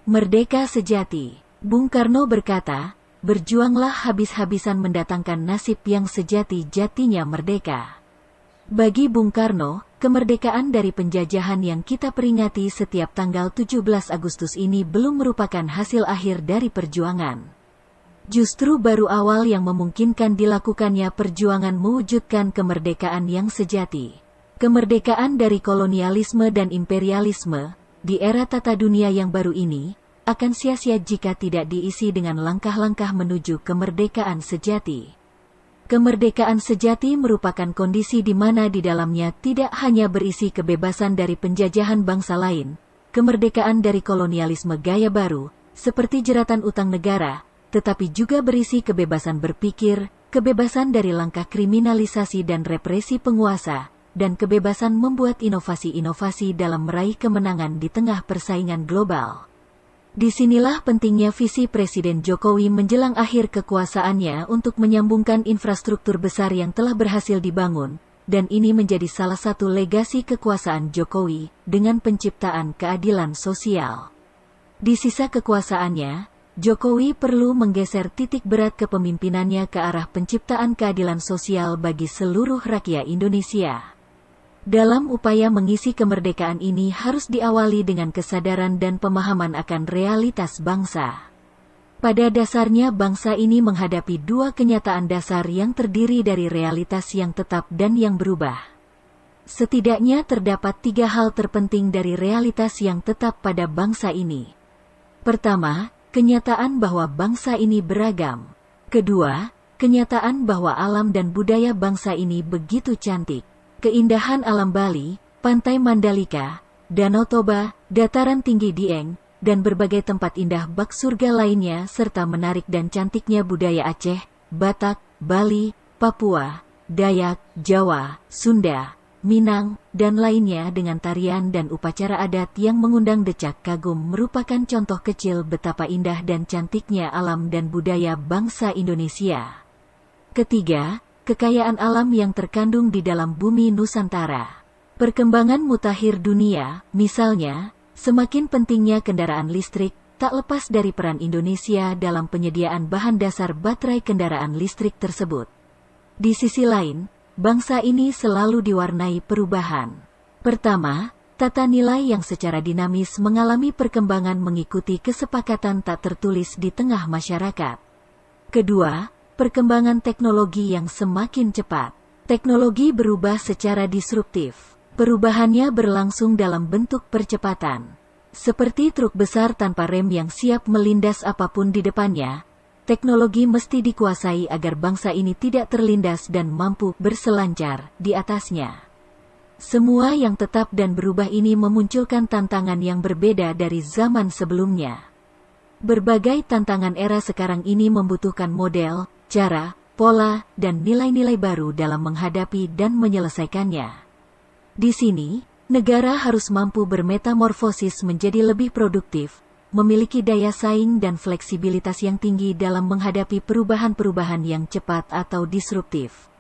Merdeka sejati. Bung Karno berkata, berjuanglah habis-habisan mendatangkan nasib yang sejati-jatinya merdeka. Bagi Bung Karno, kemerdekaan dari penjajahan yang kita peringati setiap tanggal 17 Agustus ini belum merupakan hasil akhir dari perjuangan. Justru baru awal yang memungkinkan dilakukannya perjuangan mewujudkan kemerdekaan yang sejati. Kemerdekaan dari kolonialisme dan imperialisme, di era tata dunia yang baru ini, akan sia-sia jika tidak diisi dengan langkah-langkah menuju kemerdekaan sejati. Kemerdekaan sejati merupakan kondisi di mana di dalamnya tidak hanya berisi kebebasan dari penjajahan bangsa lain, kemerdekaan dari kolonialisme gaya baru, seperti jeratan utang negara, tetapi juga berisi kebebasan berpikir, kebebasan dari langkah kriminalisasi dan represi penguasa, dan kebebasan membuat inovasi-inovasi dalam meraih kemenangan di tengah persaingan global. Disinilah pentingnya visi Presiden Jokowi menjelang akhir kekuasaannya untuk menyambungkan infrastruktur besar yang telah berhasil dibangun, dan ini menjadi salah satu legasi kekuasaan Jokowi dengan penciptaan keadilan sosial. Di sisa kekuasaannya, Jokowi perlu menggeser titik berat kepemimpinannya ke arah penciptaan keadilan sosial bagi seluruh rakyat Indonesia. Dalam upaya mengisi kemerdekaan ini harus diawali dengan kesadaran dan pemahaman akan realitas bangsa. Pada dasarnya bangsa ini menghadapi dua kenyataan dasar yang terdiri dari realitas yang tetap dan yang berubah. Setidaknya terdapat tiga hal terpenting dari realitas yang tetap pada bangsa ini. Pertama, kenyataan bahwa bangsa ini beragam. Kedua, kenyataan bahwa alam dan budaya bangsa ini begitu cantik. Keindahan alam Bali, Pantai Mandalika, Danau Toba, Dataran Tinggi Dieng, dan berbagai tempat indah bak surga lainnya serta menarik dan cantiknya budaya Aceh, Batak, Bali, Papua, Dayak, Jawa, Sunda, Minang, dan lainnya dengan tarian dan upacara adat yang mengundang decak kagum merupakan contoh kecil betapa indah dan cantiknya alam dan budaya bangsa Indonesia. Ketiga, kekayaan alam yang terkandung di dalam bumi Nusantara. Perkembangan mutakhir dunia, misalnya, semakin pentingnya kendaraan listrik, tak lepas dari peran Indonesia dalam penyediaan bahan dasar baterai kendaraan listrik tersebut. Di sisi lain, bangsa ini selalu diwarnai perubahan. Pertama, tata nilai yang secara dinamis mengalami perkembangan mengikuti kesepakatan tak tertulis di tengah masyarakat. Kedua, perkembangan teknologi yang semakin cepat. Teknologi berubah secara disruptif. Perubahannya berlangsung dalam bentuk percepatan. Seperti truk besar tanpa rem yang siap melindas apapun di depannya, teknologi mesti dikuasai agar bangsa ini tidak terlindas dan mampu berselancar di atasnya. Semua yang tetap dan berubah ini memunculkan tantangan yang berbeda dari zaman sebelumnya. Berbagai tantangan era sekarang ini membutuhkan model, cara, pola, dan nilai-nilai baru dalam menghadapi dan menyelesaikannya. Di sini, negara harus mampu bermetamorfosis menjadi lebih produktif, memiliki daya saing dan fleksibilitas yang tinggi dalam menghadapi perubahan-perubahan yang cepat atau disruptif.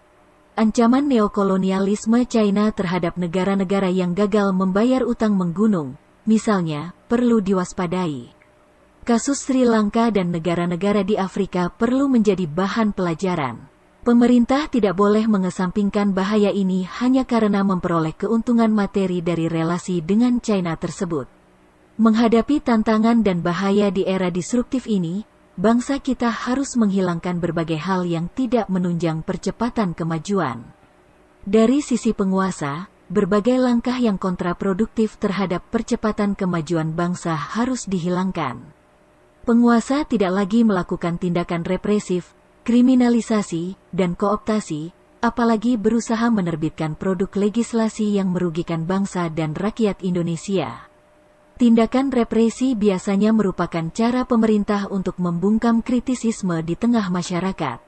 Ancaman neokolonialisme China terhadap negara-negara yang gagal membayar utang menggunung, misalnya, perlu diwaspadai. Kasus Sri Lanka dan negara-negara di Afrika perlu menjadi bahan pelajaran. Pemerintah tidak boleh mengesampingkan bahaya ini hanya karena memperoleh keuntungan materi dari relasi dengan China tersebut. Menghadapi tantangan dan bahaya di era disruptif ini, bangsa kita harus menghilangkan berbagai hal yang tidak menunjang percepatan kemajuan. Dari sisi penguasa, berbagai langkah yang kontraproduktif terhadap percepatan kemajuan bangsa harus dihilangkan. Penguasa tidak lagi melakukan tindakan represif, kriminalisasi, dan kooptasi, apalagi berusaha menerbitkan produk legislasi yang merugikan bangsa dan rakyat Indonesia. Tindakan represi biasanya merupakan cara pemerintah untuk membungkam kritisisme di tengah masyarakat.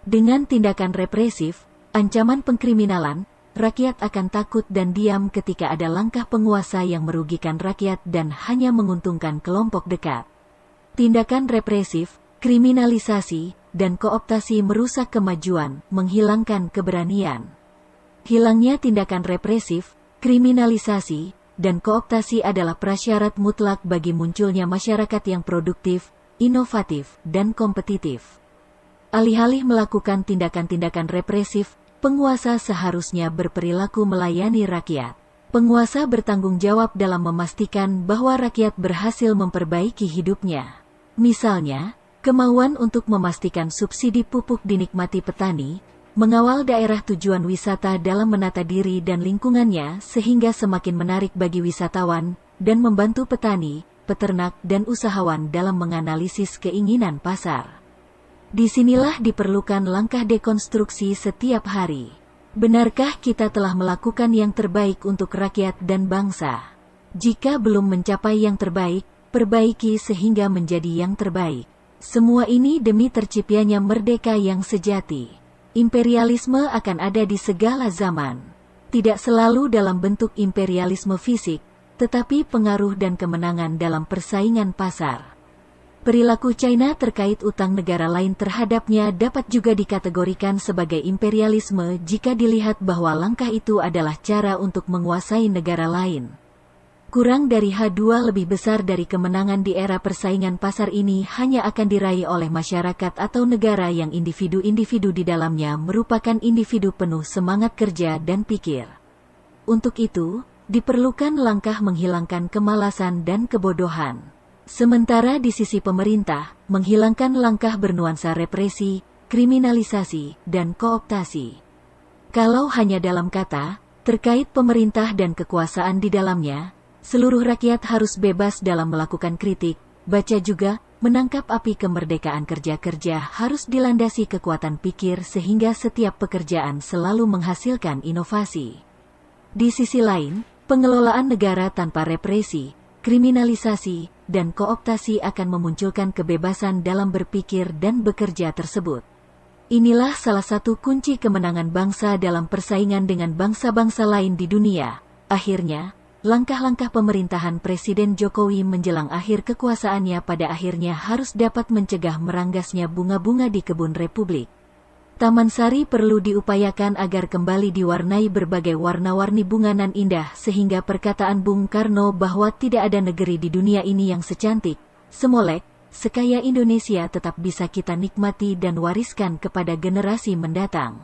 Dengan tindakan represif, ancaman pengkriminalan, rakyat akan takut dan diam ketika ada langkah penguasa yang merugikan rakyat dan hanya menguntungkan kelompok dekat. Tindakan represif, kriminalisasi, dan kooptasi merusak kemajuan, menghilangkan keberanian. Hilangnya tindakan represif, kriminalisasi, dan kooptasi adalah prasyarat mutlak bagi munculnya masyarakat yang produktif, inovatif, dan kompetitif. Alih-alih melakukan tindakan-tindakan represif, penguasa seharusnya berperilaku melayani rakyat. Penguasa bertanggung jawab dalam memastikan bahwa rakyat berhasil memperbaiki hidupnya. Misalnya, kemauan untuk memastikan subsidi pupuk dinikmati petani, mengawal daerah tujuan wisata dalam menata diri dan lingkungannya sehingga semakin menarik bagi wisatawan, dan membantu petani, peternak dan usahawan dalam menganalisis keinginan pasar. Disinilah diperlukan langkah dekonstruksi setiap hari. Benarkah kita telah melakukan yang terbaik untuk rakyat dan bangsa? Jika belum mencapai yang terbaik, perbaiki sehingga menjadi yang terbaik. Semua ini demi terciptanya merdeka yang sejati. Imperialisme akan ada di segala zaman. Tidak selalu dalam bentuk imperialisme fisik, tetapi pengaruh dan kemenangan dalam persaingan pasar. Perilaku China terkait utang negara lain terhadapnya dapat juga dikategorikan sebagai imperialisme jika dilihat bahwa langkah itu adalah cara untuk menguasai negara lain. Kurang dari H2 lebih besar dari kemenangan di era persaingan pasar ini hanya akan diraih oleh masyarakat atau negara yang individu-individu di dalamnya merupakan individu penuh semangat kerja dan pikir. Untuk itu, diperlukan langkah menghilangkan kemalasan dan kebodohan. Sementara di sisi pemerintah, menghilangkan langkah bernuansa represi, kriminalisasi, dan kooptasi. Kalau hanya dalam kata, terkait pemerintah dan kekuasaan di dalamnya, seluruh rakyat harus bebas dalam melakukan kritik, baca juga, menangkap api kemerdekaan kerja-kerja harus dilandasi kekuatan pikir sehingga setiap pekerjaan selalu menghasilkan inovasi. Di sisi lain, pengelolaan negara tanpa represi, kriminalisasi, dan kooptasi akan memunculkan kebebasan dalam berpikir dan bekerja tersebut. Inilah salah satu kunci kemenangan bangsa dalam persaingan dengan bangsa-bangsa lain di dunia. Akhirnya, langkah-langkah pemerintahan Presiden Jokowi menjelang akhir kekuasaannya pada akhirnya harus dapat mencegah meranggasnya bunga-bunga di kebun Republik. Taman Sari perlu diupayakan agar kembali diwarnai berbagai warna-warni bunga nan indah sehingga perkataan Bung Karno bahwa tidak ada negeri di dunia ini yang secantik, semolek, sekaya Indonesia tetap bisa kita nikmati dan wariskan kepada generasi mendatang.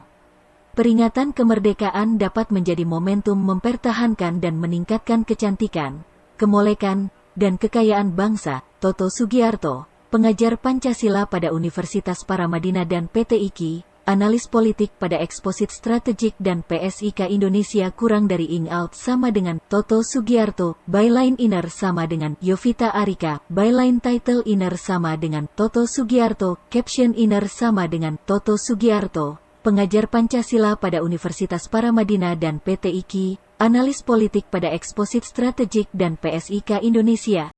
Peringatan kemerdekaan dapat menjadi momentum mempertahankan dan meningkatkan kecantikan, kemolekan, dan kekayaan bangsa. Toto Sugiarto, pengajar Pancasila pada Universitas Paramadina dan PT IKI, analis politik pada Exposit Strategik dan PSIK Indonesia kurang dari ing out sama dengan Toto Sugiarto, byline inner sama dengan Yovita Arika, byline title inner sama dengan Toto Sugiarto, caption inner sama dengan Toto Sugiarto, pengajar Pancasila pada Universitas Paramadina dan PT IKI, analis politik pada Exposit Strategik dan PSIK Indonesia.